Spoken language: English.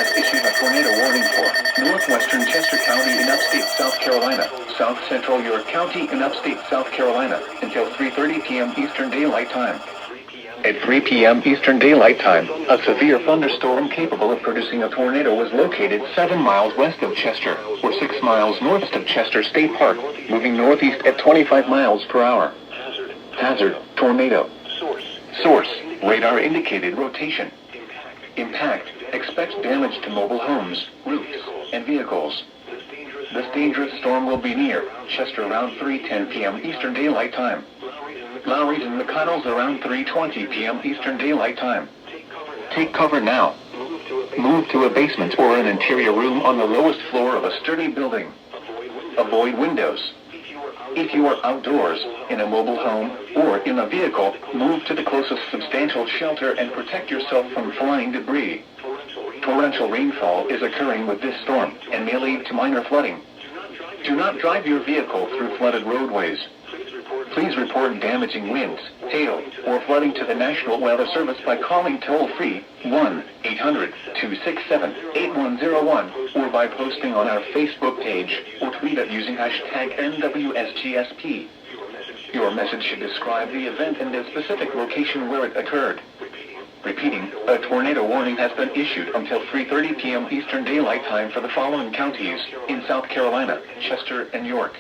has issued a tornado warning for northwestern Chester County in upstate South Carolina, south central York County in upstate South Carolina, until 3:30 p.m. Eastern Daylight Time. At 3 p.m. Eastern Daylight Time, a severe thunderstorm capable of producing a tornado was located 7 miles west of Chester, or 6 miles north of Chester State Park, moving northeast at 25 miles per hour. Hazard, tornado. Source, radar indicated rotation. Impact, expect damage to mobile homes, roofs, and vehicles. This dangerous storm will be near Chester around 3:10 p.m. Eastern Daylight Time. Lowry's and McConnell's around 3:20 p.m. Eastern Daylight Time. Take cover now. Move to a basement or an interior room on the lowest floor of a sturdy building. Avoid windows. If you are outdoors, in a mobile home, or in a vehicle, move to the closest substantial shelter and protect yourself from flying debris. Torrential rainfall is occurring with this storm and may lead to minor flooding. Do not drive your vehicle through flooded roadways. Please report damaging winds, hail, or flooding to the National Weather Service by calling toll-free 1-800-267-8101 or by posting on our Facebook page or tweet it using hashtag NWSGSP. Your message should describe the event and the specific location where it occurred. Repeating, a tornado warning has been issued until 3:30 p.m. Eastern Daylight Time for the following counties in South Carolina, Chester, and York.